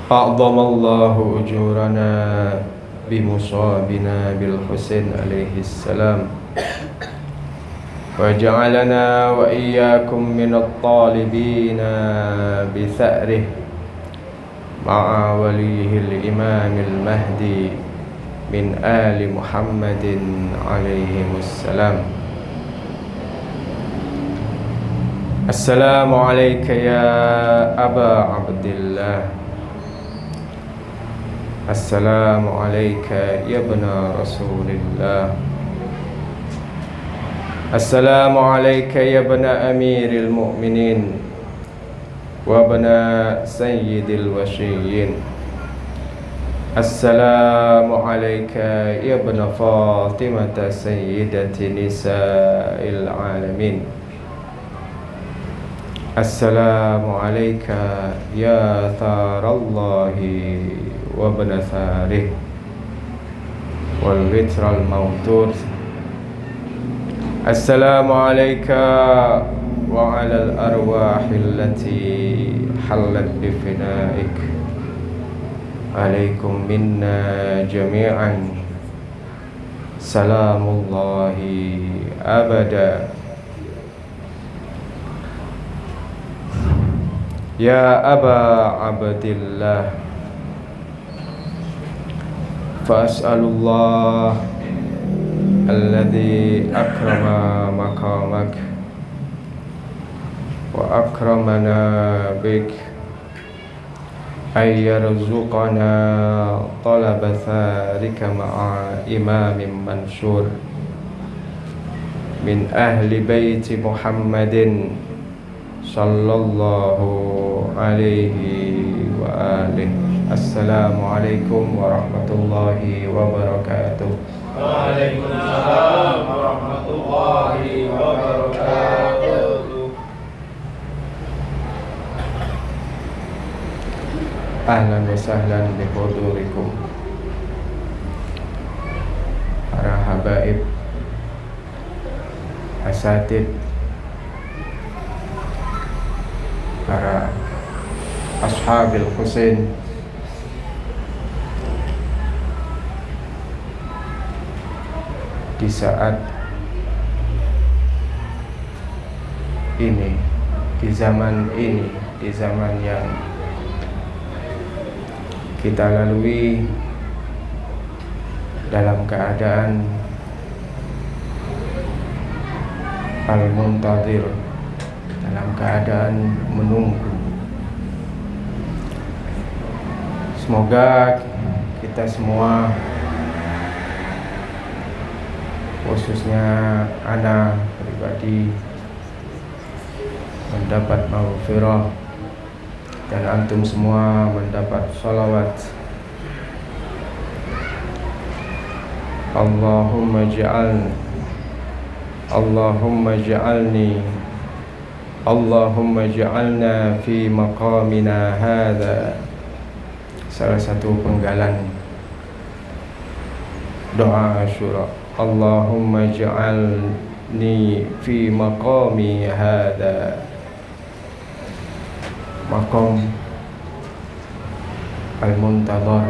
أعظم الله أجورنا بمصابنا بالحسين عليه السلام وجعلنا وإياكم من الطالبين بثأره مع وليه الإمام المهدي من آل محمد عليهم السلام. السلام عليك يا أبا عبد الله. السلام عليك يا ابن رسول الله. السلام عليك يا ابن أمير المؤمنين وابن سيد الوشيين. السلام عليك يا ابن فاطمة سيدة نساء العالمين. السلام عليك يا ثار الله وابن ثاره والوتر الموتور. السلام عليك وعلى الأرواح التي حلت بفنائك. عليكم منا جميعا سلام الله أبدا. يا أبا عبد الله فأسأل الله الذي أكرم مقامك وأكرمنا بك أن يرزقنا طلب ثارك مع إمام منشور من أهل بيت محمد صلى الله عليه وآله. السلام عليكم ورحمة الله وبركاته. Waalaikumsalam warahmatullahi wabarakatuh. Ahlan wa sahlan bihudurikum para habaib, asatid, para ashabil Husain, di saat ini, di zaman ini, di zaman yang kita lalui dalam keadaan al-muntadir, dalam keadaan menunggu. Semoga kita semua, khususnya ana pribadi, mendapat maghfirah dan antum semua mendapat salawat. Allahumma ja'alna fi maqamina hadha. Salah satu penggalan doa Asyura. Allahumma ja'alni fi maqami hadha. Maqam al-muntadhar,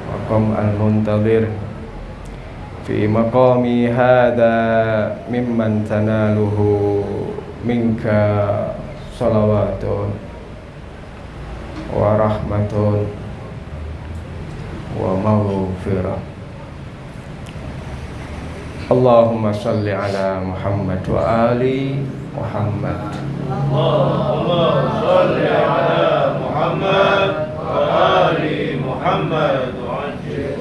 maqam al-muntadhir. Fi maqami hadha mimman tanaluhu minka salawatun wa rahmatun wa maghfirah. Allahumma salli ala Muhammad wa ali Muhammad. Allahumma salli ala Muhammad wa ali Muhammad wa ajil.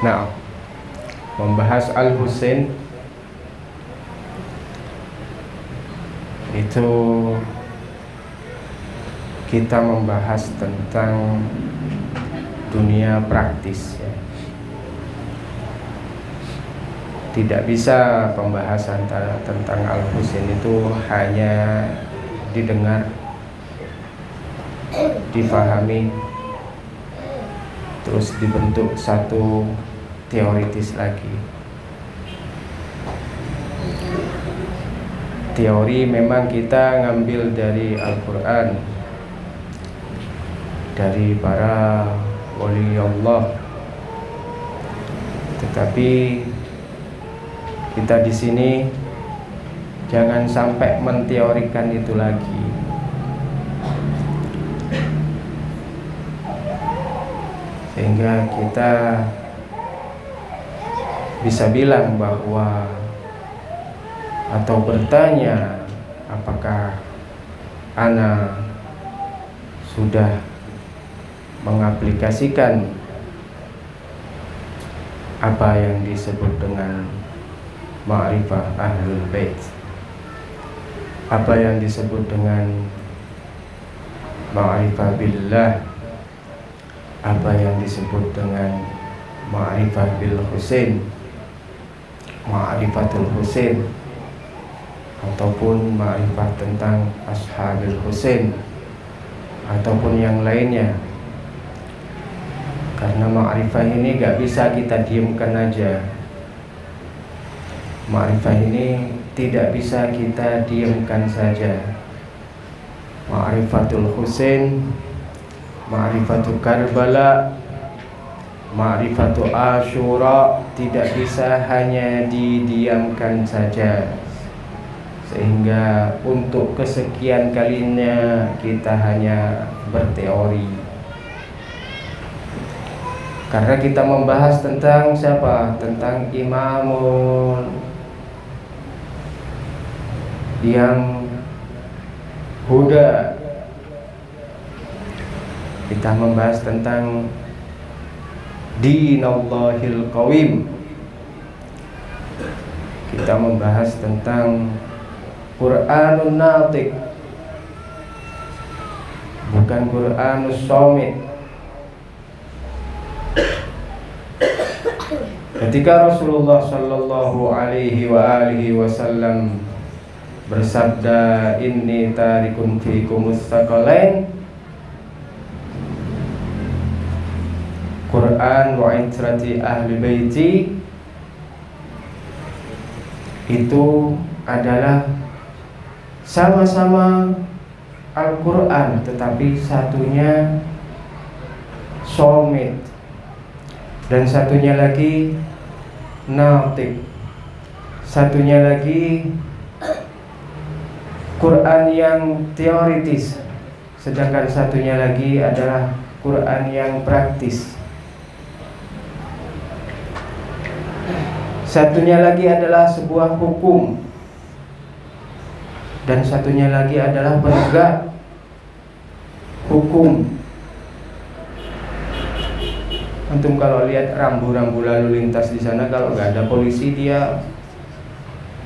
Nah, membahas Al-Husain itu kita membahas tentang dunia praktis, ya. Tidak bisa pembahasan tentang Al-Husain itu hanya didengar, difahami, terus dibentuk satu teoritis lagi. teori memang kita ngambil dari Al-Quran, dari para wali Allah, tetapi kita di sini jangan sampai menteorikan itu lagi. Sehingga kita bisa bilang bahwa atau bertanya, apakah ana sudah mengaplikasikan apa yang disebut dengan ma'rifah ahlul bait, apa yang disebut dengan ma'rifah billah, apa yang disebut dengan ma'rifah bil Husain, ma'rifatul Husain, ataupun ma'rifah tentang ashabil Husain, ataupun yang lainnya. Karena ma'rifah ini gak bisa kita diamkan aja. Ma'rifah ini tidak bisa kita diamkan saja. Ma'rifatul Husain, ma'rifatul Karbala, ma'rifatul Asyura tidak bisa hanya didiamkan saja. Sehingga untuk kesekian kalinya kita hanya berteori. Karena kita membahas tentang siapa? Tentang imamun yang huda. Kita membahas tentang dinallahil qawim. Kita membahas tentang Qur'anun natiq, bukan Qur'anus somit. Ketika Rasulullah sallallahu alaihi wa alihi wasallam bersabda, inni tarikun fikumus tsaqalain, Quran wa itrati ahli baiti, itu adalah sama-sama Al-Quran, tetapi satunya somit dan satunya lagi natik, satunya lagi Quran yang teoritis, sedangkan satunya lagi adalah Quran yang praktis. Satunya lagi adalah sebuah hukum, dan satunya lagi adalah penegak hukum. Antum kalau lihat rambu-rambu lalu lintas di sana, kalau nggak ada polisi dia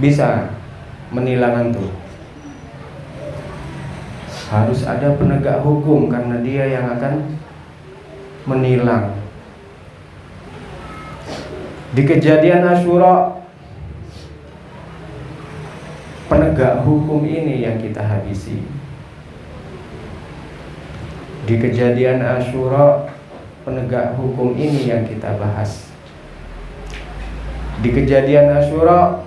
bisa menilang antum. Harus ada penegak hukum karena dia yang akan menilang. Di kejadian Asyura, penegak hukum ini yang kita habisi. Di kejadian Asyura, penegak hukum ini yang kita bahas. Di kejadian Asyura,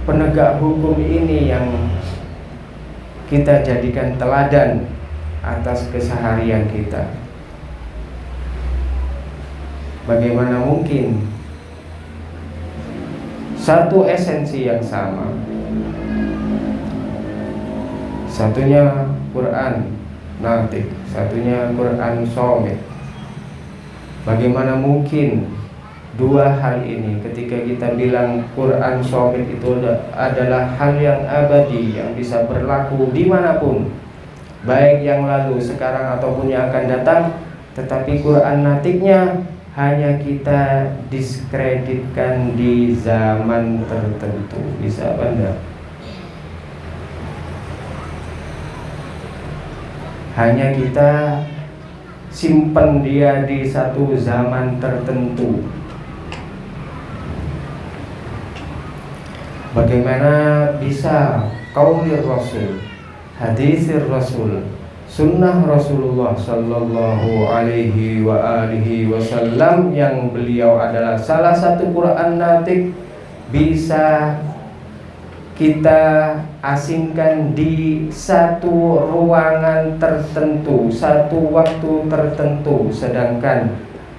penegak hukum ini yang kita jadikan teladan atas keseharian kita. Bagaimana mungkin satu esensi yang sama, satunya Quran natik, satunya Quran somit. Bagaimana mungkin dua hal ini ketika kita bilang Quran somit itu adalah hal yang abadi, yang bisa berlaku dimanapun, baik yang lalu, sekarang ataupun yang akan datang, tetapi Quran natiknya hanya kita diskreditkan di zaman tertentu. Bisa apa enggak? Hanya kita simpan dia di satu zaman tertentu. Bagaimana bisa qaulir Rasul, hadisir Rasul, sunnah Rasulullah sallallahu alaihi wa alihi wasallam yang beliau adalah salah satu Quran natik bisa kita asingkan di satu ruangan tertentu, satu waktu tertentu, sedangkan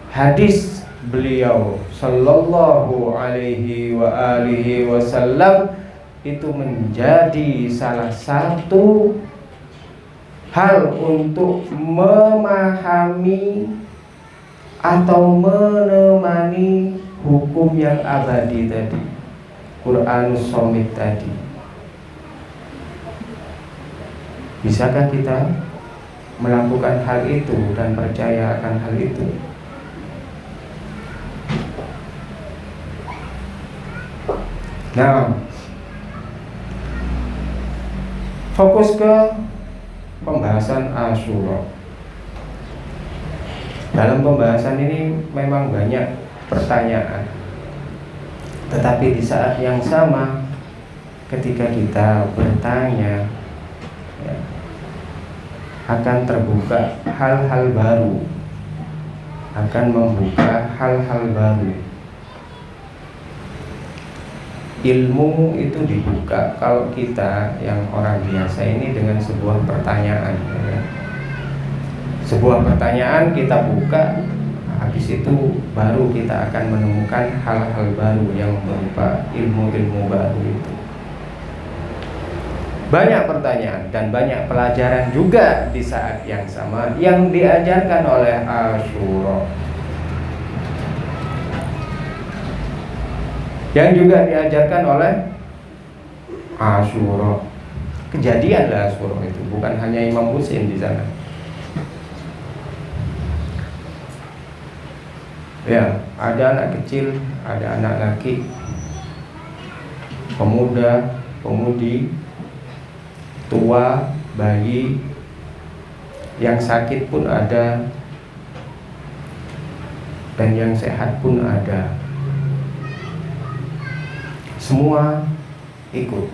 hadis beliau sallallahu alaihi wa alihi wasallam itu menjadi salah satu hal untuk memahami atau menemani hukum yang abadi tadi, Quranus Shomit tadi. Bisakah kita melakukan hal itu dan percaya akan hal itu? Nah, fokus ke pembahasan Asyura. Dalam pembahasan ini memang banyak pertanyaan, tetapi di saat yang sama ketika kita bertanya, ya, akan terbuka hal-hal baru, akan membuka hal-hal baru. Ilmu itu dibuka kalau kita yang orang biasa ini dengan sebuah pertanyaan, ya. Sebuah pertanyaan kita buka, habis itu baru kita akan menemukan hal-hal baru yang berupa ilmu-ilmu baru itu. Banyak pertanyaan dan banyak pelajaran juga di saat yang sama yang diajarkan oleh Asyura, yang juga diajarkan oleh Asyura. Kejadian lah Asyura itu, bukan hanya Imam Husain di sana. Ya, ada anak kecil, ada anak laki, pemuda, pemudi, tua, bayi, yang sakit pun ada, dan yang sehat pun ada. Semua ikut.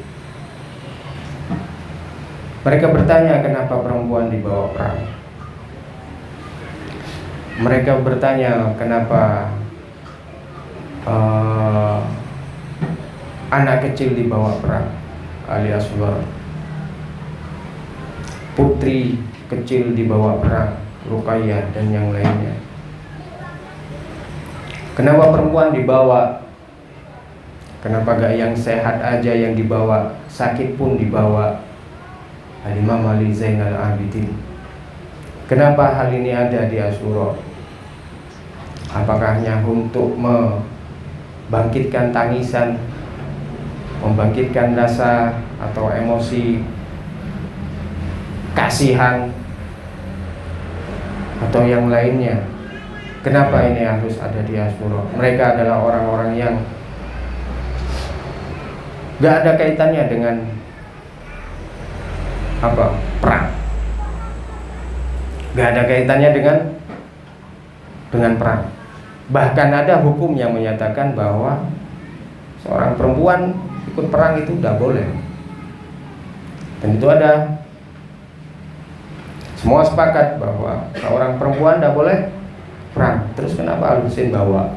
Mereka bertanya kenapa perempuan dibawa perang. Mereka bertanya kenapa anak kecil dibawa perang, alias putri kecil dibawa perang, Ruqayyah dan yang lainnya. Kenapa perempuan dibawa? Kenapa gak yang sehat aja yang dibawa, sakit pun dibawa? Al-Imam Ali Zainal Abidin. Kenapa hal ini ada di Asyura? Apakah hanya untuk membangkitkan tangisan, membangkitkan rasa atau emosi kasihan, atau yang lainnya? Kenapa ini harus ada di Asyura? Mereka adalah orang-orang yang gak ada kaitannya dengan perang. Gak ada kaitannya dengan perang. Bahkan ada hukum yang menyatakan bahwa seorang perempuan ikut perang itu tidak boleh. Dan itu ada. Semua sepakat bahwa seorang perempuan tidak boleh perang. Terus kenapa Al-Husain bawa?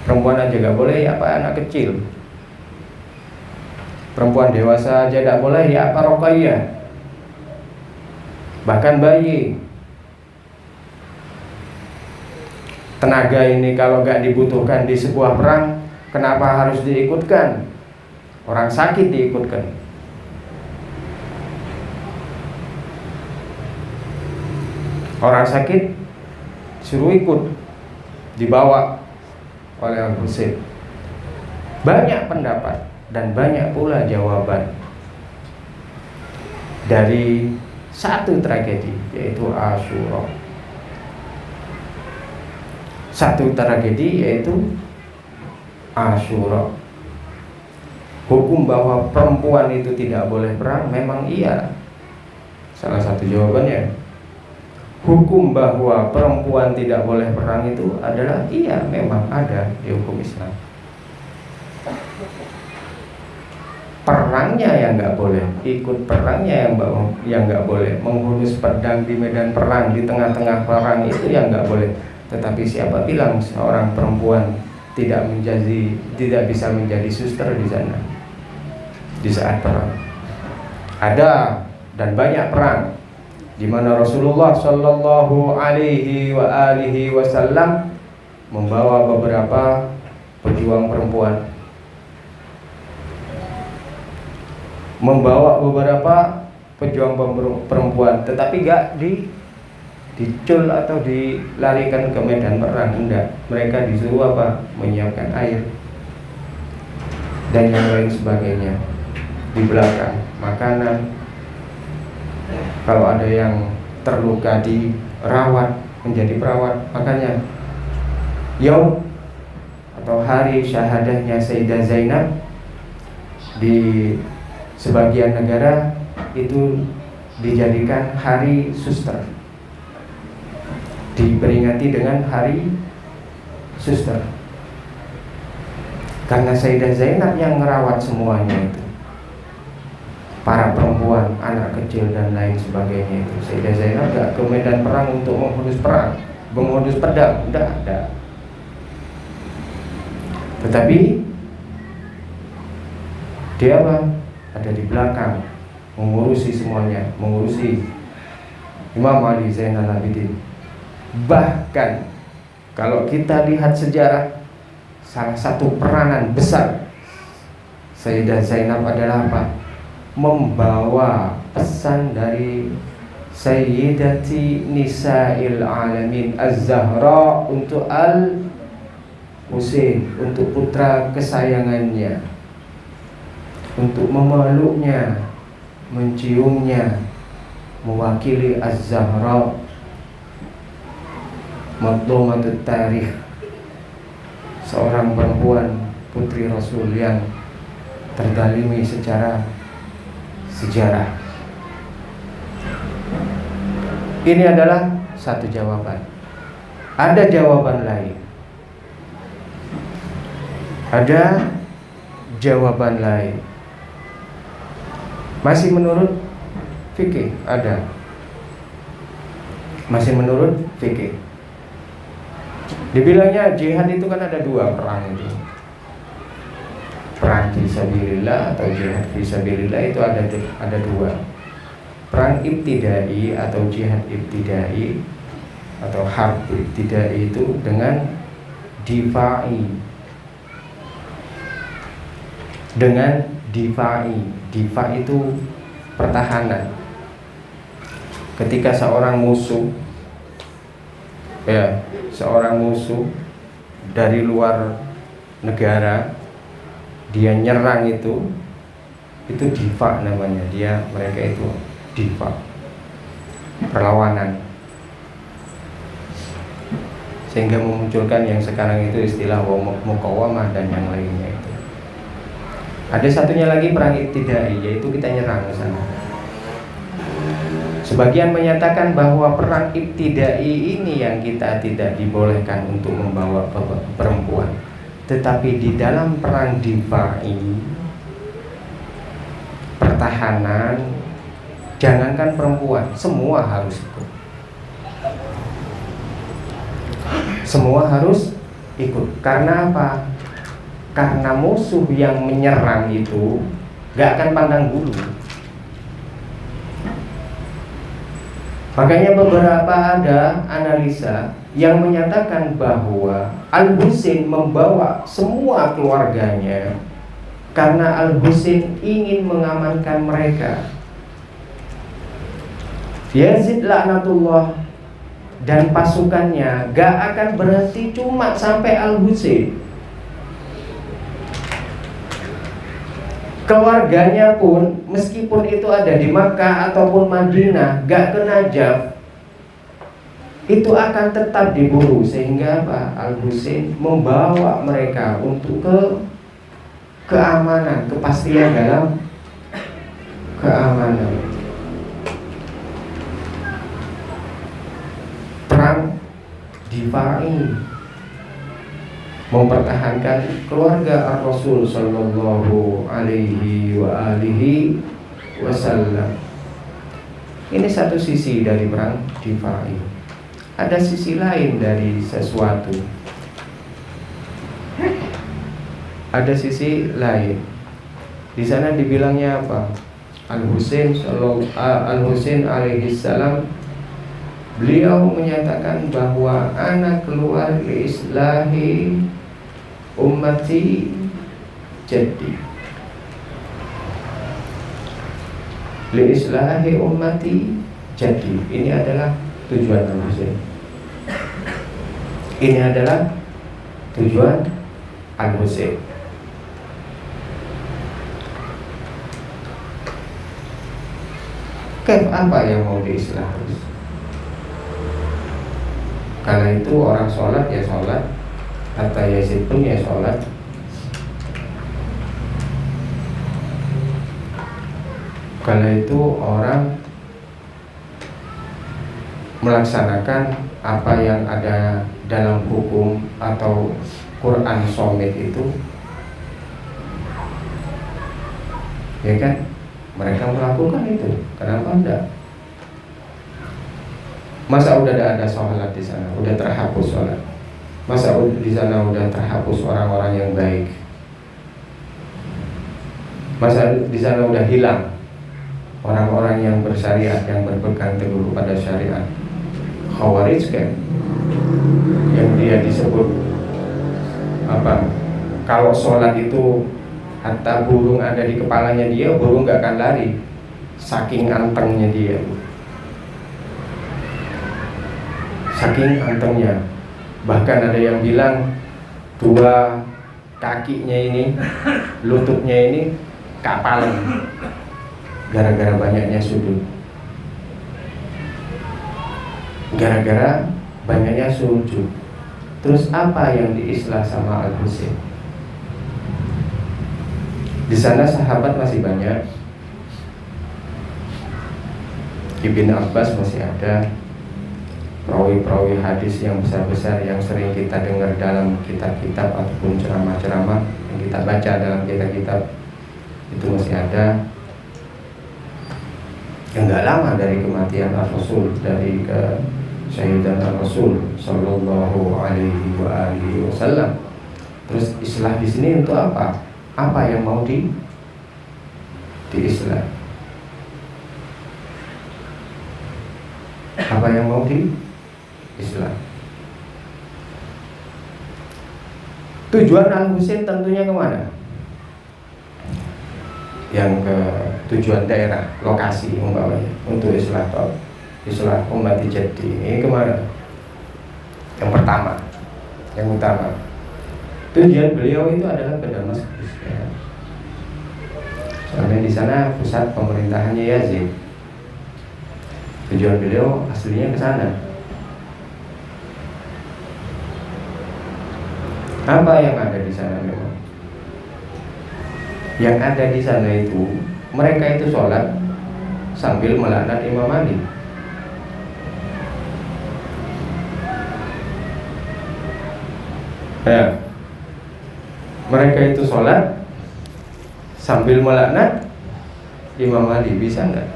Perempuan aja gak boleh, ya apa anak kecil? Perempuan dewasa aja tidak boleh, ya apa Ruqayyah? Bahkan bayi. Tenaga ini kalau gak dibutuhkan di sebuah perang, kenapa harus diikutkan? Orang sakit diikutkan. Orang sakit suruh ikut, dibawa oleh Al-Husain. Banyak pendapat dan banyak pula jawaban dari satu tragedi, yaitu Asyura. Satu tragedi yaitu Asyura. Hukum bahwa perempuan itu tidak boleh perang memang iya. Salah satu jawabannya. Hukum bahwa perempuan tidak boleh perang itu adalah iya, memang ada di hukum Islam. Perangnya yang nggak boleh, ikut perangnya yang nggak boleh, menghunus pedang di medan perang, di tengah-tengah perang itu yang nggak boleh. Tetapi siapa bilang seorang perempuan tidak bisa menjadi suster di sana di saat perang. Ada dan banyak perang di mana Rasulullah Shallallahu Alaihi Wasallam membawa beberapa pejuang perempuan, tetapi gak dicul atau dilarikan ke medan perang, enggak. Mereka disuruh apa? Menyiapkan air dan yang lain sebagainya di belakang, makanan. Kalau ada yang terluka dirawat, menjadi perawat. Makanya yaum atau hari syahadahnya Sayyidah Zainab di sebagian negara itu dijadikan hari suster, diperingati dengan hari suster, karena Sayyidah Zainab yang merawat semuanya itu, para perempuan, anak kecil dan lain sebagainya itu. Sayyidah Zainab gak ke medan perang untuk menghunus perang, menghunus pedang, enggak ada. Tetapi dia apa? Ada di belakang, mengurusi semuanya, mengurusi Imam Ali Zainal Abidin. Bahkan kalau kita lihat sejarah, salah satu peranan besar Sayyidah Zainab adalah apa? Membawa pesan dari Sayyidati Nisa'il Alamin Az-Zahra untuk Al-Husain, untuk putra kesayangannya, untuk memeluknya, menciumnya, mewakili Az-Zahra, Madlumatut Tarikh, seorang perempuan putri Rasul yang terdalimi secara sejarah. Ini adalah satu jawaban. Ada jawaban lain. Ada jawaban lain. Masih menurut fikih ada. Masih menurut fikih. Dibilangnya jihad itu kan ada dua perang itu. Perang fisabilillah atau jihad fisabilillah itu ada dua. Perang ibtidai atau jihad ibtidai atau harb ibtidai itu dengan difa'i. Dengan difa'i. Difa' itu pertahanan. Ketika seorang musuh dari luar negara dia nyerang, itu difa namanya. Mereka itu difa, perlawanan, sehingga memunculkan yang sekarang itu istilah muqawamah dan yang lainnya itu. Ada satunya lagi perang ibtidai, yaitu kita nyerang ke sana. Sebagian menyatakan bahwa perang ibtidai ini yang kita tidak dibolehkan untuk membawa perempuan. Tetapi di dalam perang difa'i, pertahanan, jangankan perempuan, semua harus ikut. Semua harus ikut. Karena apa? Karena musuh yang menyerang itu gak akan pandang bulu. Makanya beberapa ada analisa yang menyatakan bahwa Al-Husain membawa semua keluarganya karena Al-Husain ingin mengamankan mereka. Yazid laknatullah dan pasukannya gak akan berhenti cuma sampai Al-Husain. Keluarganya pun meskipun itu ada di Makkah ataupun Madinah, gak ke Najaf, itu akan tetap diburu. Sehingga apa? Al-Husain membawa mereka untuk keamanan, kepastian dalam keamanan. Perang difa'i, mempertahankan keluarga Ar-Rasul Sallallahu Alaihi Wasallam. Ini satu sisi dari perang difa'i. Ada sisi lain dari sesuatu. ada sisi lain. Di sana dibilangnya apa? Al-Husain alaihi salam, beliau menyatakan bahwa anak keluar li islahi ummati jadi li islahi ummati jadi. Ini adalah tujuan Al-Husain. Ini adalah tujuan Al-Husain. Apa yang mau diislah? Karena itu orang sholat ya sholat, Hatta Yazid pun ya sholat. Karena itu orang melaksanakan apa yang ada dalam hukum atau Quran somit itu, ya kan? Mereka melakukan itu. Kenapa enggak? Masa udah ada sholat di sana, udah terhapus sholat? Masa di sana udah terhapus orang-orang yang baik? Masa di sana udah hilang orang-orang yang bersyariat, yang berpegang teguh pada syariat? Khawarij kan, yang dia disebut apa? Kalau sholat itu hatta burung ada di kepalanya dia, burung gak akan lari, saking antengnya dia, saking antengnya. Bahkan ada yang bilang dua kakinya ini, lututnya ini kapalan, gara-gara banyaknya sujud. Gara-gara banyaknya sujud. Terus apa yang diislah sama Al-Husain? Di sana sahabat masih banyak. Ibn Abbas masih ada, perawi-perawi hadis yang besar-besar yang sering kita dengar dalam kitab-kitab ataupun ceramah-ceramah yang kita baca dalam kitab-kitab itu masih ada. Yang gak lama dari kematian Rasul, dari kesyahidan Rasul Sallallahu Alaihi Wasallam. Terus islah di sini untuk apa? Apa yang mau diislah? Apa yang mau diislah? Tujuan Al-Husain tentunya kemana? Yang ke tujuan daerah, lokasi umpamanya untuk islah umat jadi ini kemana? Yang pertama, yang utama, tujuan beliau itu adalah ke Damaskus, ya. Soalnya di sana pusat pemerintahannya Yazid. Tujuan beliau aslinya ke sana. Apa yang ada di sana memang? Yang ada di sana itu, mereka itu sholat sambil melaknat Imam Ali. Ya, mereka itu sholat sambil melaknat Imam Ali. Bisa nggak?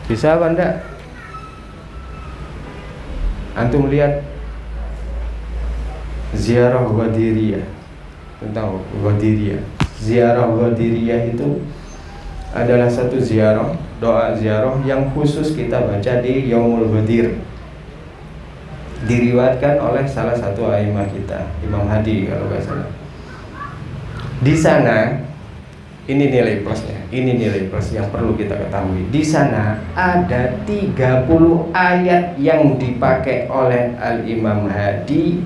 Bisa apa enggak? Antum lihat ziarah Ghadiriyah, tentang Ghadiriyah. Ziarah Ghadiriyah itu adalah satu ziarah, doa ziarah yang khusus kita baca di Yaumul Ghadir. Diriwayatkan oleh salah satu a'immah kita, Imam Hadi kalau nggak salah. Di sana, ini nilai plusnya, ini nilai plus yang perlu kita ketahui. Di sana ada 30 ayat yang dipakai oleh Al-Imam Hadi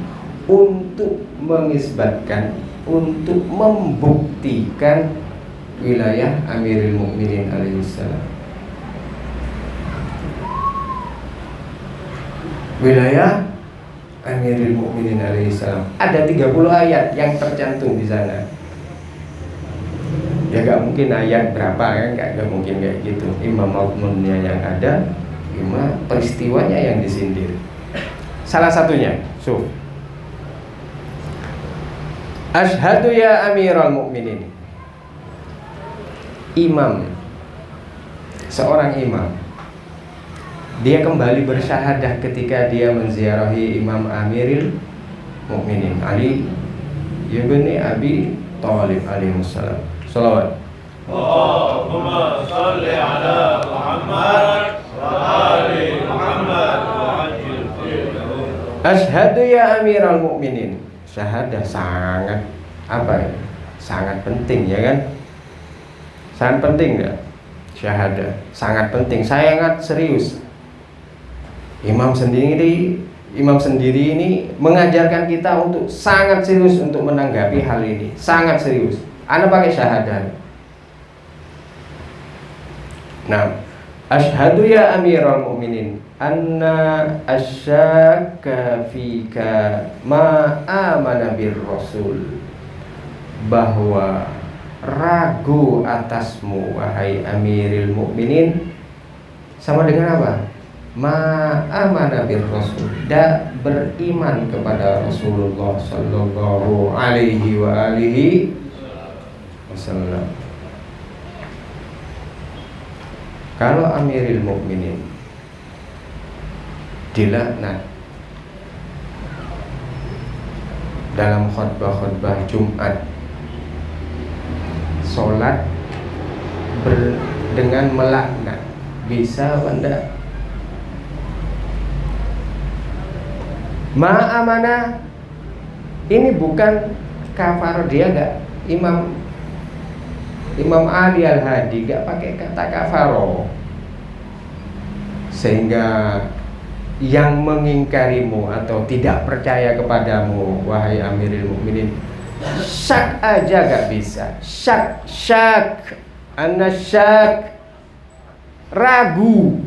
untuk mengisbatkan, untuk membuktikan wilayah Amirul Mukminin alaihissalam. Wilayah Amirul Mukminin alaihissalam. Ada 30 ayat yang tercantum di sana. Ya gak mungkin ayat berapa kan, gak mungkin kayak gitu. Imam Maumunnya yang ada, imam peristiwanya yang disindir. Salah satunya, Asyhadu ya Amirul Mukminin. Imam, seorang imam dia kembali bersyahadah ketika dia menziarahi Imam Amiril Mukminin Ali ibn Abi Thalib alaihi salam. Shalawat. Allahumma shalli ala Muhammad wa ali Muhammad wa ajil firdaus. Asyhadu ya Amiral Mukminin. Syahadah sangat apa ya? Sangat penting ya kan? Sangat penting enggak? Syahadah sangat penting, sangat serius. Imam sendiri ini mengajarkan kita untuk sangat serius untuk menanggapi hal ini, sangat serius. Ana pakai syahadah. Nah, asyhadu ya Amiral Mukminin anna asyaka fika ma amana bir rasul, bahwa ragu atasmu wahai Amiril Mukminin sama dengan apa? Ma amana bir rasul, tidak beriman kepada Rasulullah sallallahu alaihi wa alihi wasallam. Kalau Amiril Mukminin dilaknat dalam khutbah-khutbah Jumat, sholat dengan melaknat, bisa apa enggak? Ma'amana ini bukan kafar, dia enggak Imam Ali Al-Hadi gak pakai kata kafaro, sehingga yang mengingkarimu atau tidak percaya kepadamu wahai Amiril Mukminin syak aja gak bisa. Syak anna syak, ragu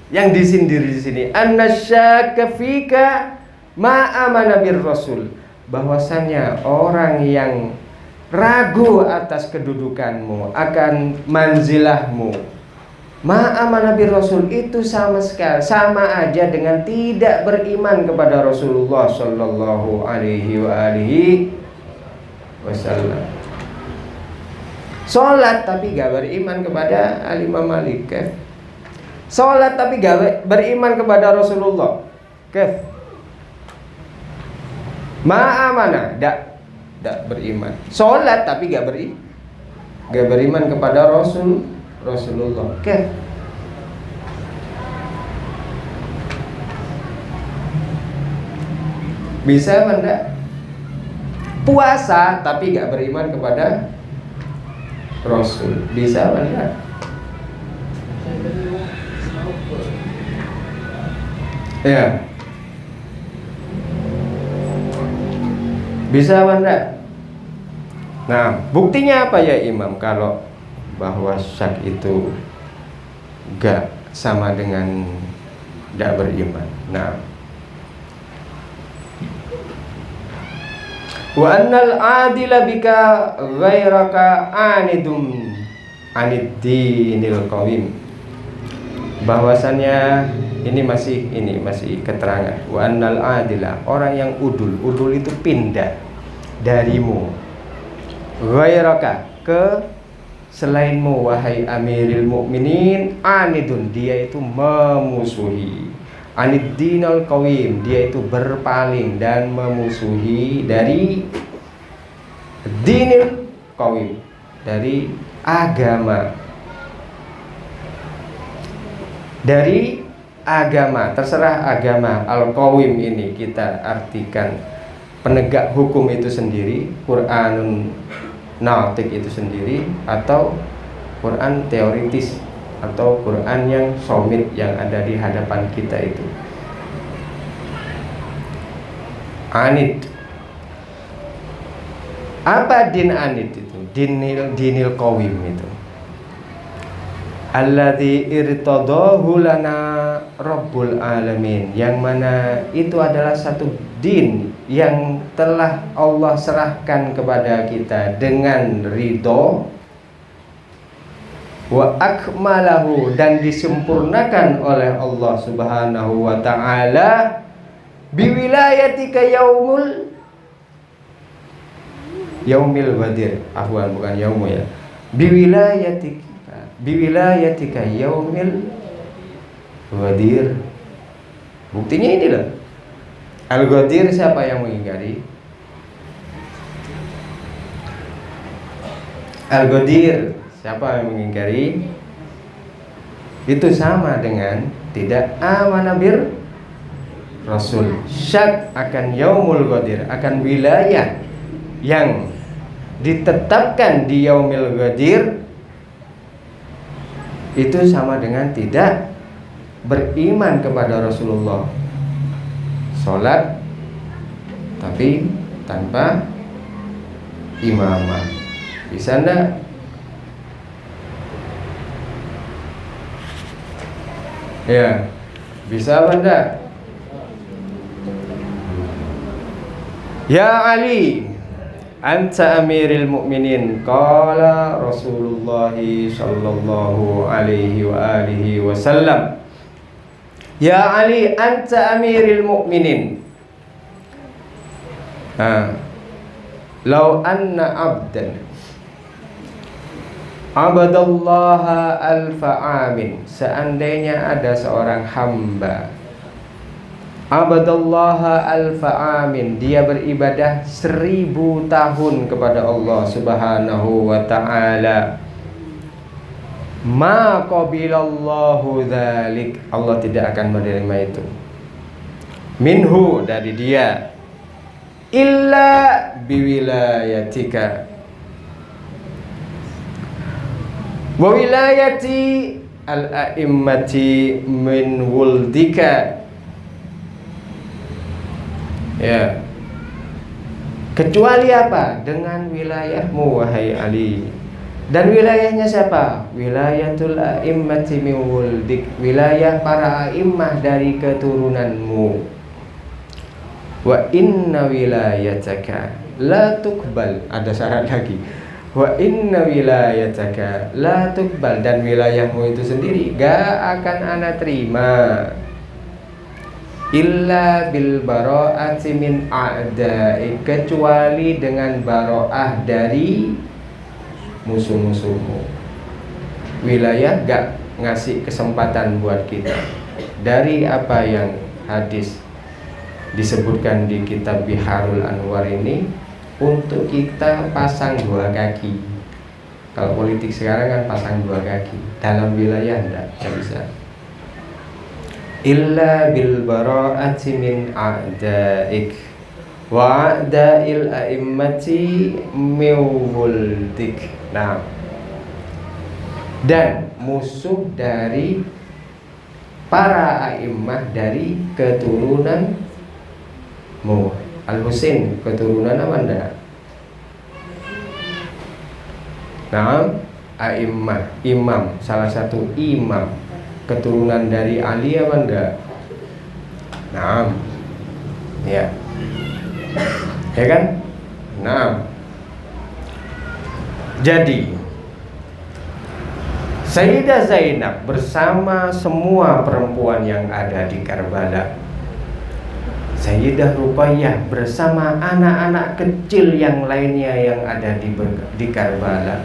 yang disindir di sini. Anna syak fika ma amana bir rasul, bahwasanya orang yang ragu atas kedudukanmu, akan manzilahmu, ma'amana bir rasul, itu sama aja dengan tidak beriman kepada Rasulullah sallallahu alaihi wa alihi wasallam. Salat tapi gak beriman kepada Imam Malik, salat tapi gak beriman kepada Rasulullah, ma'amana tidak beriman. Sholat tapi gak beriman kepada Rasulullah. Bisa enggak? Puasa tapi gak beriman kepada Rasul. Bisa enggak? Ya. Bisa apa enggak? Nah, buktinya apa ya Imam kalau bahwa syak itu gak sama dengan gak beriman? Nah, wa annal adila bika ghairaka anidum aniddinil qawim, bahwasannya ini masih keterangan. Wa annal adila, orang yang udul itu pindah darimu, ghairaka, ke selainmu wahai Amiril Mukminin, anidun, dia itu memusuhi, aniddinal qawim, dia itu berpaling dan memusuhi dari dinil qawim, dari agama, terserah agama. Al-Qawim ini kita artikan penegak hukum itu sendiri, Quranun natik itu sendiri, atau Quran teoritis, atau Quran yang somit yang ada di hadapan kita itu. Anid, apa din anid itu? Dinil qawim itu alladzi irtadahu lana Rabbul Alamin, yang mana itu adalah satu din yang telah Allah serahkan kepada kita dengan ridho, wa akmalahu, dan disempurnakan oleh Allah Subhanahu wa ta'ala, biwilayatika yaumil wadir, bukan yaumu ya, biwilayatika yaumil ghadir. Buktinya ini loh. Al-Ghadir siapa yang mengingkari? Al-Ghadir siapa yang mengingkari? Itu sama dengan tidak amanah bir Rasul. Syak akan yaumul ghadir, akan wilayah yang ditetapkan di yaumil ghadir, itu sama dengan tidak beriman kepada Rasulullah. Sholat tapi tanpa imamah. Bisa enggak? Ya, bisa apa enggak? Ya Ali, anta amiril mu'minin, qala Rasulullah sallallahu alaihi wa alihi wasallam. Ya Ali, anta amiril mu'minin. Lau anna abdan abadallaha alfa amin, seandainya ada seorang hamba abadallaha alfa amin, dia beribadah 1000 tahun kepada Allah subhanahu wa ta'ala, ma qabilallahu dzalik, Allah tidak akan menerima itu, minhu, dari dia, illa biwilayatika wa wilayati al-a'immati min wuldika. Ya, kecuali apa? Dengan wilayahmu wahai Ali. Dan wilayahnya siapa? Wilayatul a'immati min wuldik, wilayah para a'immah dari keturunanmu. Wa inna wilayataka la tuqbal, ada syarat lagi. Wa inna wilayataka la tuqbal, dan wilayahmu itu sendiri gak akan ana terima, illa bil bara'ati min a'da'i, kecuali dengan baro'ah dari musuh-musuhmu. Wilayah gak ngasih kesempatan buat kita dari apa yang hadis disebutkan di kitab Biharul Anwar ini, untuk kita pasang 2 kaki. Kalau politik sekarang kan pasang 2 kaki, dalam wilayah enggak bisa. Illa bil bara'ati min a'da'ik wa a'da'il a'immati miwuldik. Nah, dan musuh dari para a'immah dari keturunanmu. Al-Husain keturunan apa enggak? Nah, a'immah, imam, salah satu imam keturunan dari Ali apa enggak? Nah, ya, ya kan? Nah, jadi Sayyidah Zainab bersama semua perempuan yang ada di Karbala, Sayyidah Ruqayyah bersama anak-anak kecil yang lainnya yang ada di Karbala,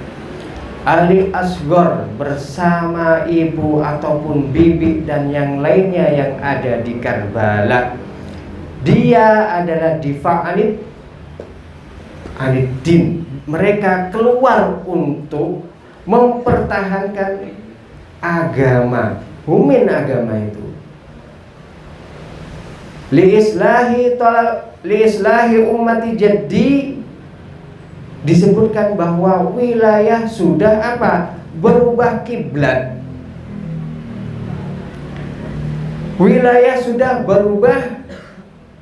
Ali Asghar bersama ibu ataupun bibi dan yang lainnya yang ada di Karbala, dia adalah difa' anid-din. Mereka keluar untuk mempertahankan agama, humin agama itu. Li islahi ummati jaddi, disebutkan bahwa wilayah sudah apa? Berubah kiblat. Wilayah sudah berubah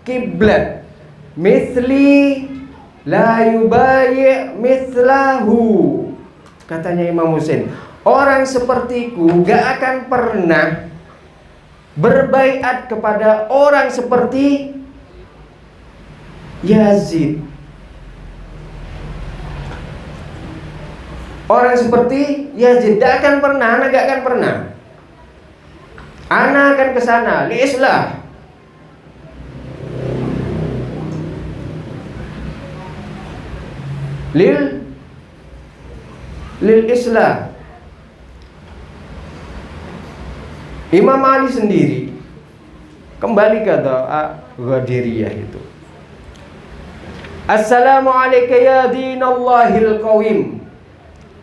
kiblat. Mithli la yubayyi mithlahu, katanya Imam Husain, orang sepertiku gak akan pernah berbaiat kepada orang seperti Yazid. Orang seperti Yazid gak akan pernah, anak gak akan pernah. Anak akan ke sana li islah, lil Islam. Imam Ali sendiri kembali ke doa Ghadiriyah itu. Assalamu alayka ya dinallahil qawim.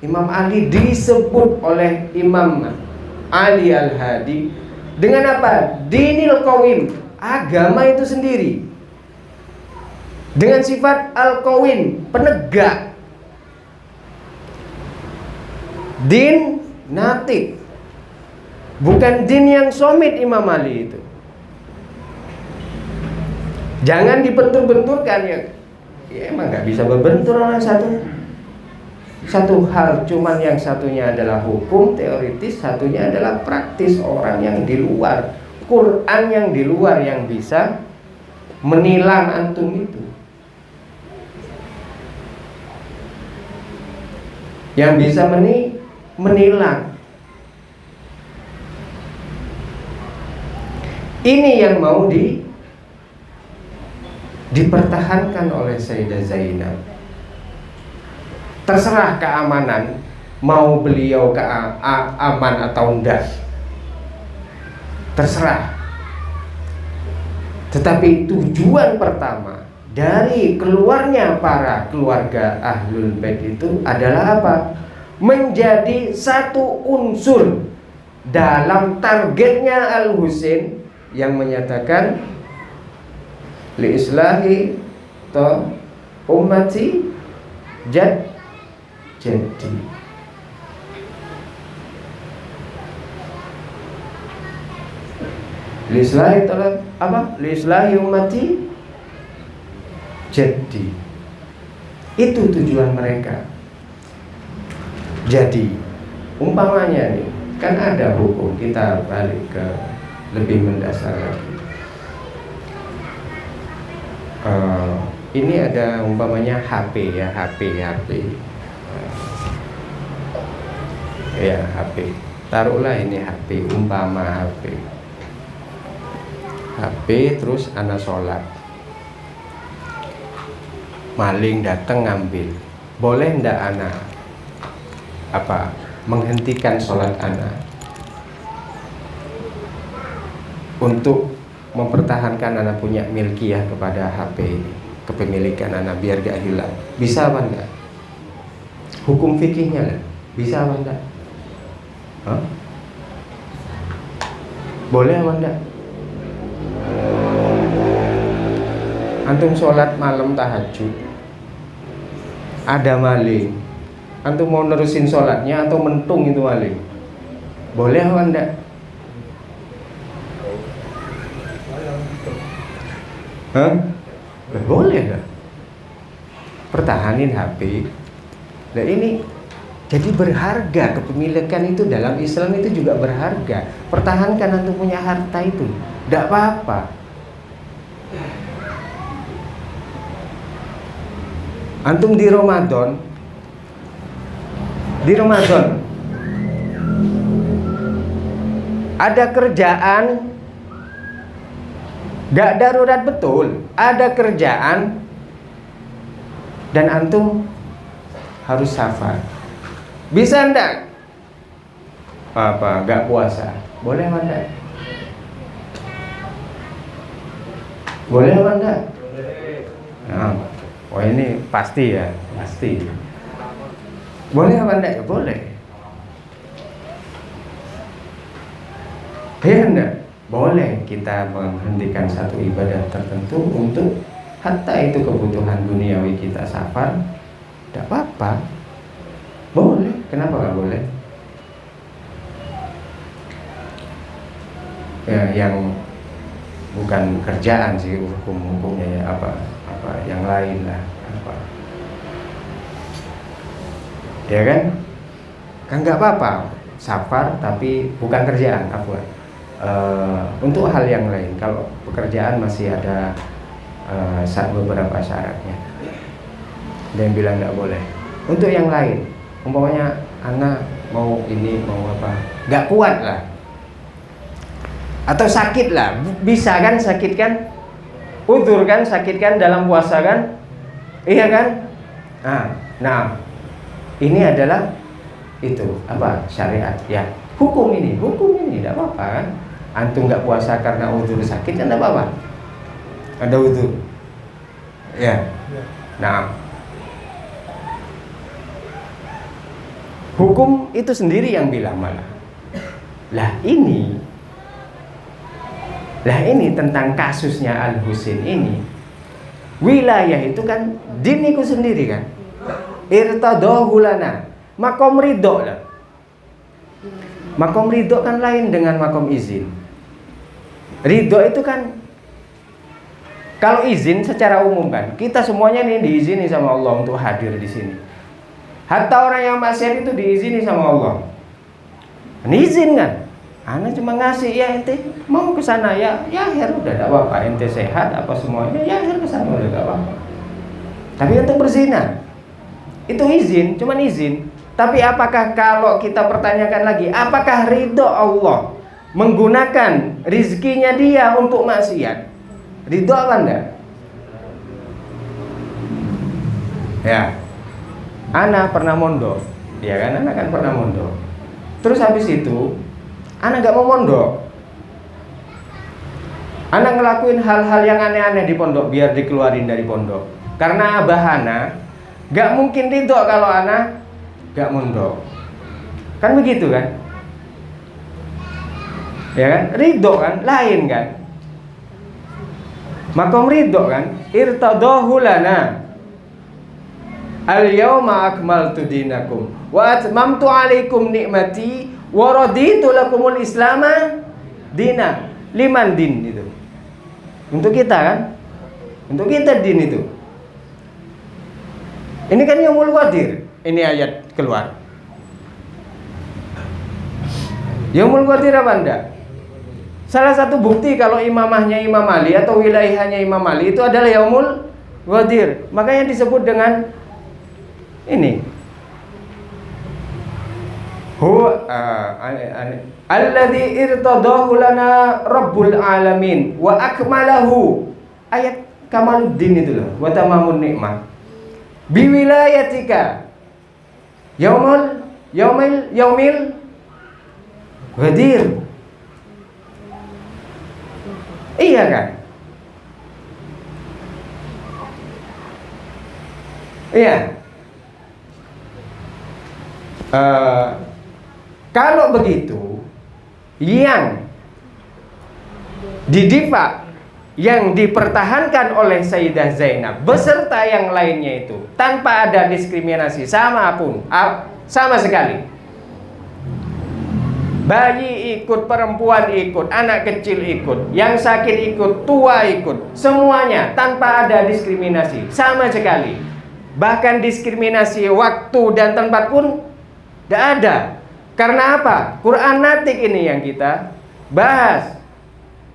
Imam Ali disebut oleh Imam Ali Al-Hadi dengan apa? Dinil qawim, agama itu sendiri. Dengan sifat al-qawim, penegak. Din natik, bukan din yang somit Imam Ali itu. Jangan dibentur-benturkan ya. Ya emang nggak bisa berbentur orang satu hal, cuman yang satunya adalah hukum teoritis, satunya adalah praktis. Orang yang di luar Quran, yang di luar yang bisa menilang antum itu, yang bisa menilang. Ini yang mau dipertahankan oleh Sayyidah Zainab. Terserah keamanan, mau beliau aman atau enggak, terserah. Tetapi tujuan pertama dari keluarnya para keluarga Ahlul Bait itu adalah apa? Menjadi satu unsur dalam targetnya Al-Husain yang menyatakan li islahi to ummati jadi li islahi apa? Li islahi ummati jadi. Itu tujuan mereka. Jadi umpamanya nih, kan ada hukum, kita balik ke lebih mendasar lagi. Ini ada umpamanya HP ya, HP. Ya HP. Taruhlah ini HP, umpama HP terus anak sholat, maling datang ngambil, boleh ndak anak menghentikan sholat anak untuk mempertahankan anak punya milkiyah kepada HP ini, kepemilikan anak biar gak hilang? Bisa apa enggak? Hukum fikihnya lah, bisa apa enggak? Boleh apa enggak? Antum sholat malam tahajud, ada maling, antum mau nerusin sholatnya atau mentung itu maling? Boleh apa enggak? Boleh lah. Pertahanin HP. Nah ini jadi berharga, kepemilikan itu dalam Islam itu juga berharga. Pertahankan antum punya harta itu, tidak apa-apa. Antum di Ramadan ada kerjaan, gak darurat betul, ada kerjaan dan antum harus safar. Bisa enggak? Gak puasa? Boleh apa enggak? Boleh apa enggak? Nah, oh ini pasti ya, pasti. Boleh apa enggak? Ya boleh. Ya enggak? Boleh kita menghentikan satu ibadah tertentu untuk hatta itu kebutuhan duniawi kita safar, tidak apa-apa. Boleh, kenapa nggak boleh? Ya, yang bukan kerjaan sih hukumnya ya, apa yang lain lah, ya kan nggak apa-apa safar tapi bukan kerjaan, untuk hal yang lain. Kalau pekerjaan masih ada beberapa syaratnya. Ada yang bilang nggak boleh. Untuk yang lain, umpamanya anak mau ini mau apa, nggak kuat lah, atau sakit lah, bisa kan sakit kan, udzur kan, sakit kan dalam puasa kan, iya kan? Nah ini adalah itu apa syariat ya, hukum ini tidak apa-apa kan. Antum nggak puasa karena uzur sakit kan tidak apa-apa, ada uzur ya. Nah, hukum itu sendiri yang bilang malah. Lah ini tentang kasusnya Al-Husain ini. Wilayah itu kan din itu sendiri kan. Irtadahu lana. Makom ridho lah. Makom ridho kan lain dengan makom izin. Ridho itu kan, kalau izin secara umum kan, kita semuanya nih diizini sama Allah untuk hadir di sini. Hatta orang yang maksiat itu diizini sama Allah. Ini izin kan? Ana cuma ngasih ya, ente mau ke sana ya her udah enggak apa-apa, ente sehat apa semuanya ya her ke sana udah enggak apa-apa. Tapi untuk berzina itu izin, cuman izin. Tapi apakah kalau kita pertanyakan lagi, apakah ridho Allah menggunakan rizkinya dia untuk maksiat? Ridho apa enggak? Ya, ana pernah mondok, ya kan? Ana kan pernah mondok. Terus habis itu ana nggak mau mondok. Ana ngelakuin hal-hal yang aneh-aneh di pondok biar dikeluarin dari pondok. Karena abah ana nggak mungkin ridho kalau ana nggak mondok. Kan begitu kan? Ya kan? Ridho kan? Lain kan? Makom ridho kan? Irtadahu lana. Al-yawma akmaltu dinakum wa atmamtu alaikum ni'mati wa raditu lakumul islama dina. Liman din itu. Untuk kita kan? Untuk kita din itu. Ini kan Yaumul Qadir. Ini ayat keluar. Yaumul Qadir apa enggak? Salah satu bukti kalau imamahnya Imam Ali atau wilayahnya Imam Ali itu adalah Yaumul Qadir. Makanya disebut dengan ini. Alladzi irtadahu lana rabbul alamin wa akmalahu. Ayat Kamaluddin itu loh, wa tamamun nikmah. Biwilayatika yaumil Qadir. Iya kan? Iya. Kalau begitu, yang didifa, yang dipertahankan oleh Sayyidah Zainab beserta yang lainnya itu tanpa ada diskriminasi sama sekali. Bayi ikut, perempuan ikut, anak kecil ikut, yang sakit ikut, tua ikut, semuanya tanpa ada diskriminasi sama sekali. Bahkan diskriminasi waktu dan tempat pun tidak ada. Karena apa? Quran natik ini yang kita bahas.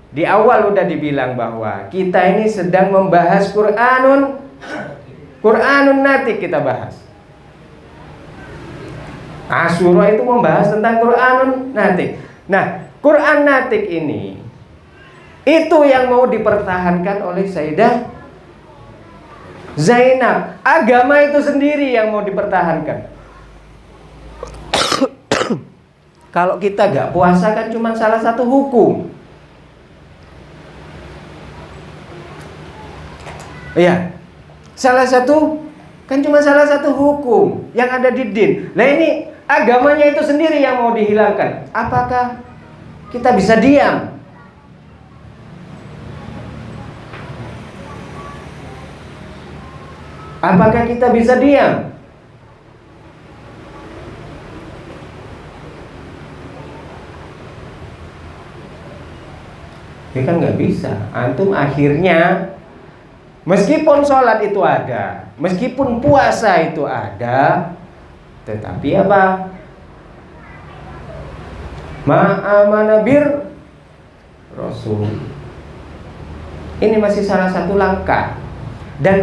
Di awal udah dibilang bahwa kita ini sedang membahas Quranun natik kita bahas. Asyura itu membahas tentang Quranun natik. Nah, Quran natik ini itu yang mau dipertahankan oleh Sayyidah Zainab. Agama itu sendiri yang mau dipertahankan. Kalau kita gak puasa kan cuma salah satu hukum. Iya, kan cuma salah satu hukum yang ada di din. Nah ini agamanya itu sendiri yang mau dihilangkan. Apakah kita bisa diam? Apakah kita bisa diam? Ya kan nggak bisa. Antum akhirnya meskipun sholat itu ada, meskipun puasa itu ada, tetapi apa? Ma'amana bir Rasul. Ini masih salah satu langkah dan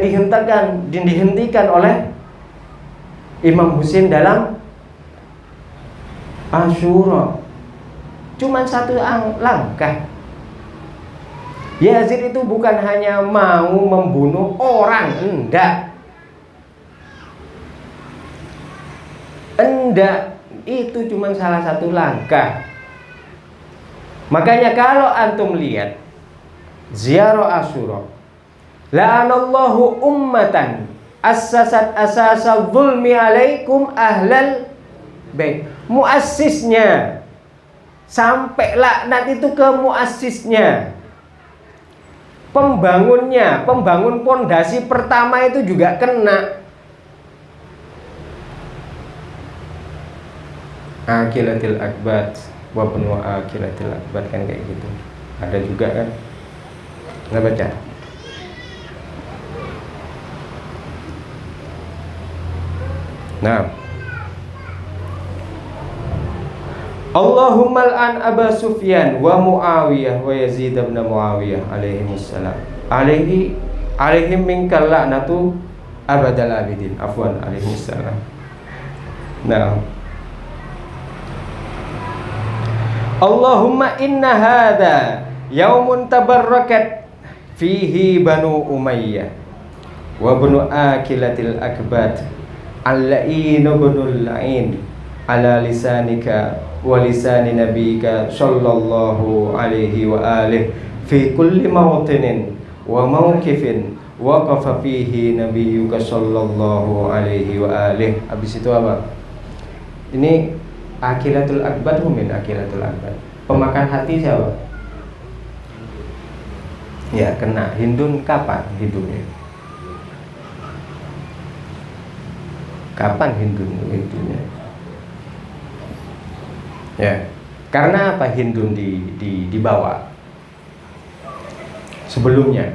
dihentikan oleh Imam Husain dalam Asyura. Cuman satu langkah. Yazid itu bukan hanya mau membunuh orang, enggak. itu cuma salah satu langkah. Makanya kalau antum lihat ziarah Asyura, la'anallahu ummatan assasat asasa zulmi alaikum ahlal bait. Muassisnya, sampai laknat itu ke muassisnya. Pembangunnya, pembangun pondasi pertama itu juga kena. Akilatil akbat wa banu akilatil akbat, kan kayak gitu. Ada juga kan? Nggak baca? Nah, Allahumma al'an Aba Sufyan wa Muawiyah wa Yazid bin Muawiyah alaihimussalam. Alaihim minkal la'natu abadal abidin. Afwan, alaihimussalam. Nah, Allahumma inna hadha yaumun tabarrakat fihi banu Umayyah wa banu akilatil akbat al-la'inu bunul la'in ala lisanika wa lisani nabika sallallahu alaihi wa alihi fi kulli mawtinin wa mawqifin waqafa fihi nabiyyuka sallallahu alaihi wa alihi. Habis itu apa? Ini akilatul akbat, min akilatul akbat. Pemakan hati siapa? Ya, kena. Hindun kapan hidupnya? Kapan Hindunnya? Ya, karena apa Hindun dibawa? Sebelumnya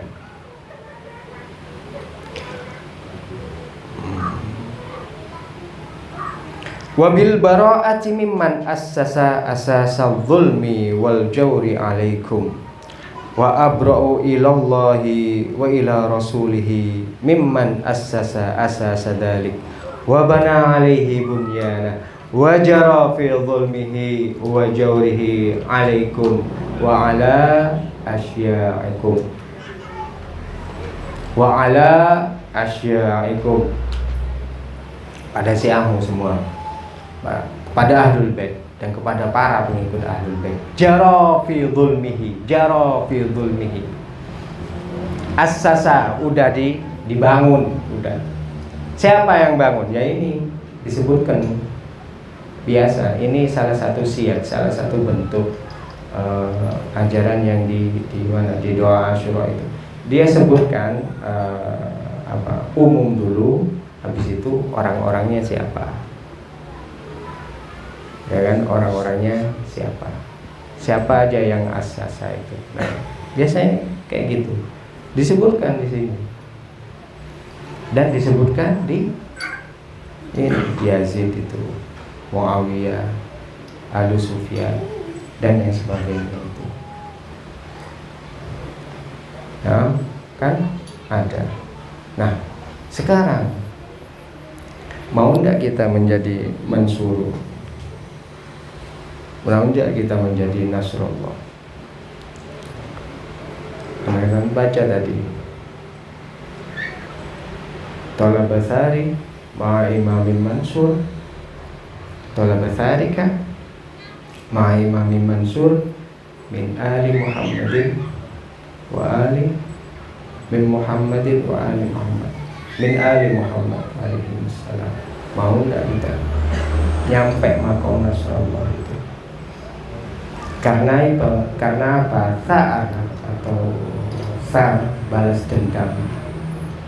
wabil bara'ati mimman assasa asasa zulmi wal jawri alaikum wa abra'u ilallahi wa ila rasulihi mimman assasa asasa dalik wa bana alaihi bunyana wa jara fi zulmihi wa jawrihi alaikum wa ala asya'ikum wa ala asya'ikum, pada siamu semua, kepada ahlul bait dan kepada para pengikut ahlul bait. Jara fi zulmihi, jara fi zulmihi. Assasa, udah dibangun, udah. Siapa yang bangun? Ya ini disebutkan biasa. Ini salah satu syiar, salah satu bentuk ajaran yang di mana di doa Asyura itu. Dia sebutkan umum dulu, habis itu orang-orangnya siapa. Ya kan, orang-orangnya siapa aja yang asasa itu. Nah, biasanya kayak gitu disebutkan di sini dan disebutkan di ini Yazid itu, Muawiyah, Abu Sufyan dan yang sebagainya itu. Nah, kan ada. Nah, sekarang mau enggak kita menjadi Mansur? Mau enggak kita menjadi Nasrullah? Kemarin baca tadi Tolabasari ma'a imamin Mansur, Tolabasarika ma'a imamin Mansur min ali Muhammadin wa ali min Muhammadin wa ali Muhammad min ali Muhammad alaihi wassalam. Mau enggak kita nyampe makom Nasrullah itu? Karena apa? Sa'ar atau sar, balas dendam.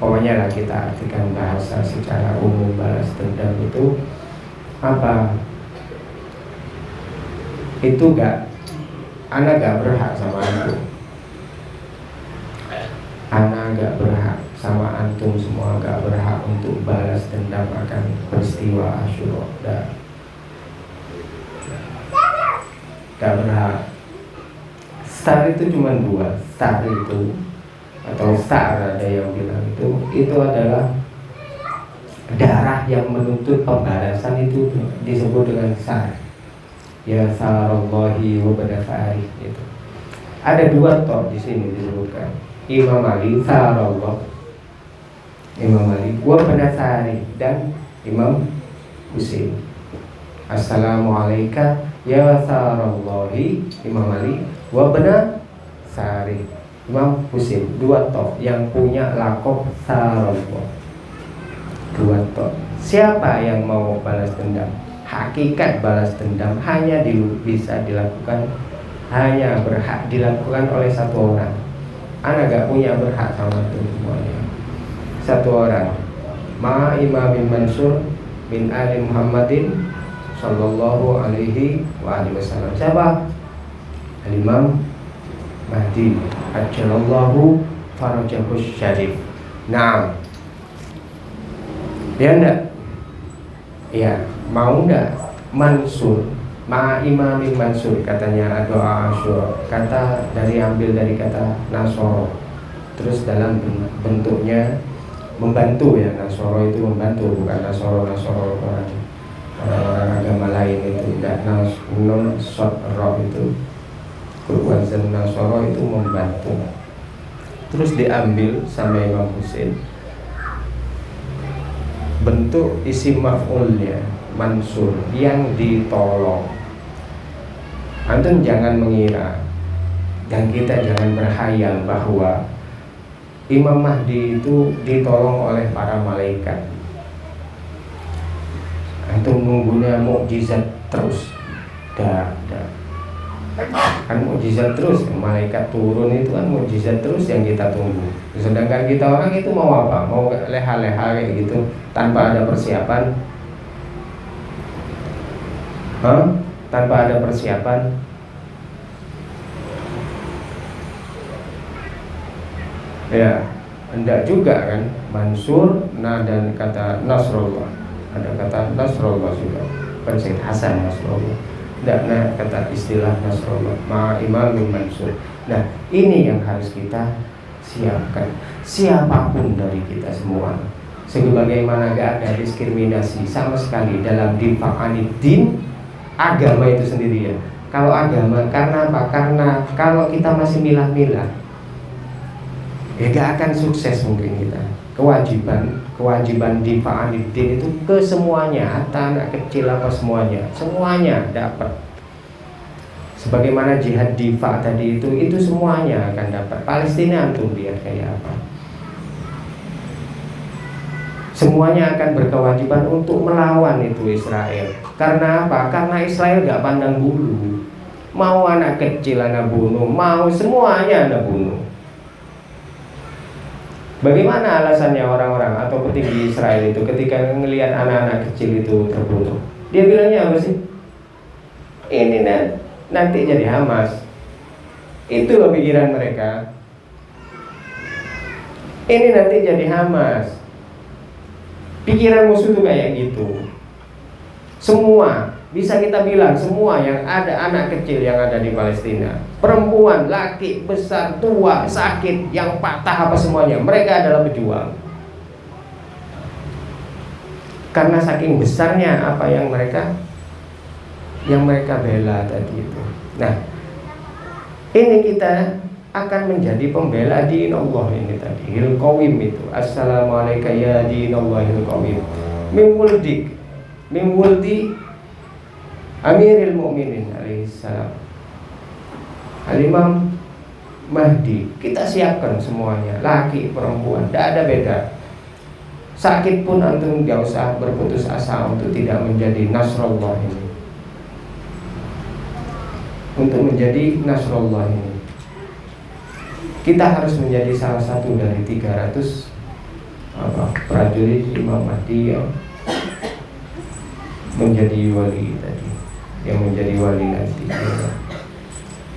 Pokoknya lah kita artikan bahasa secara umum, balas dendam itu apa? Itu anak gak berhak sama antum. Anak gak berhak sama antum semua, gak berhak untuk balas dendam akan peristiwa Asyura. Gak berhak. Sar itu cuma dua. Sar itu atau sar, ada yang bilang itu adalah darah yang menuntut pembalasan, itu disebut dengan sar. Ya sarallahi wa badafari itu. Ada dua toh di sini disebutkan. Imam Ali sarallah, Imam Ali wa badafari, dan Imam Husain. Assalamu alayka ya Tharallahi Imam Ali wa bena Sari Imam Husin. Dua toh yang punya lakob Tharallah. Dua toh. Siapa yang mau balas dendam? Hakikat balas dendam hanya bisa dilakukan, hanya berhak dilakukan oleh satu orang. Ana gak punya berhak sama itu semuanya. Satu orang. Ma Imam bin Mansur bin Ali Muhammadin sallallahu alaihi wa alihi wasallam. Siapa? Al-Imam Mahdi Ajalallahu Farajahus Syarif. Nah, ya enggak? Ya, mau enggak? Mansur, Ma Imam bin Mansur katanya doa Asyura. Kata ambil dari kata Nasoro. Terus dalam bentuknya membantu ya, Nasoro itu membantu, bukan Nasoro orang agama lain itu. Tidak non sodro itu Wazan Nasoro itu membantu. Terus diambil sama Imam Husin bentuk isim maf'ulnya Mansur, yang ditolong. Antum jangan mengira dan kita jangan berhayal bahwa Imam Mahdi itu ditolong oleh para malaikat. Antum nunggunya mukjizat terus, dah. Kan mukjizat terus, malaikat turun itu kan mukjizat terus yang kita tunggu. Sedangkan kita orang itu mau apa? Mau leha-leha kayak gitu tanpa ada persiapan. Tanpa ada persiapan. Ya, enggak juga kan. Mansur, dan kata Nasrullah. Ada kata Nasrullah juga. Bukan Sayyid Hasan Nasrullah. Enggak, kata istilah Nasrullah. Ma Imam bin Mansur. Nah, ini yang harus kita siapkan. Siapapun dari kita semua. Sebagaimana gak ada diskriminasi sama sekali dalam difa'aniddin, agama itu sendiri ya. Kalau agama, karena apa? Karena kalau kita masih milah-milah, ya gak akan sukses mungkin kita. Kewajiban difa'aniddin itu ke semuanya, anak kecil apa semuanya dapat. Sebagaimana jihad difa tadi itu semuanya akan dapat. Palestina tuh lihat kayak apa. Semuanya akan berkewajiban untuk melawan itu Israel. Karena apa? Karena Israel gak pandang bulu. Mau anak kecil anak bunuh, mau semuanya anak bunuh. Bagaimana alasannya orang-orang atau petinggi Israel itu ketika melihat anak-anak kecil itu terbunuh? Dia bilangnya apa sih? Ini nanti jadi Hamas. Itu loh pikiran mereka. Ini nanti jadi Hamas. Pikiran musuh itu kayak gitu. Semua, bisa kita bilang semua yang ada anak kecil yang ada di Palestina, perempuan, laki, besar, tua, sakit, yang patah apa semuanya, mereka adalah pejuang. Karena saking besarnya apa yang mereka bela tadi itu. Nah, ini kita akan menjadi pembela din Allah ini tadi. Hil qawim itu. Assalamualaikum ya dinallahil qawim. Min wuldi Amiril Mu'minin alaihissalam Al-Imam Mahdi. Kita siapkan semuanya, laki, perempuan, tidak ada beda. Sakit pun antum gak usah berputus asa untuk tidak menjadi Nasrullah ini. Untuk menjadi Nasrullah ini kita harus menjadi salah satu dari 300 prajurit Imam Mahdi yang menjadi wali tadi, yang menjadi wali nanti.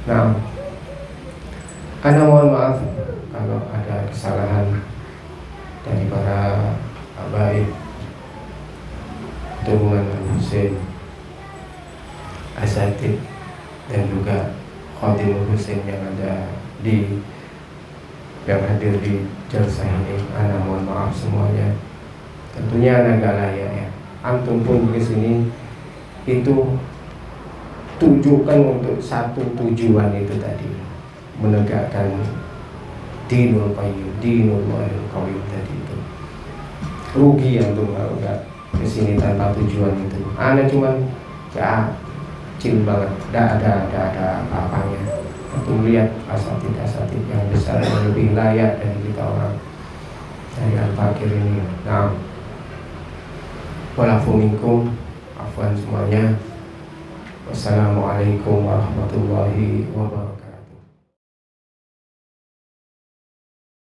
Nah, ana mohon maaf kalau ada kesalahan dari para habaib turunan Husain, asatid dan juga Khadim Husain yang hadir di jalsah ini. Ana mohon maaf semuanya. Tentunya ana gak layak ya. Antum pun ke sini itu tujukan untuk satu tujuan itu tadi, menegakkan dinul qayyim, dinullahil qayyim tadi itu. Rugi antum kalau gak ke sini tanpa tujuan itu. Ana cuma kecil banget, tidak ada apa-apanya. Tapi melihat asatid yang besar yang lebih layak dari kita orang dari Al-Fakir ini. Nah, walafu minkum, afwan semuanya. Wassalamualaikum warahmatullahi wabarakatuh.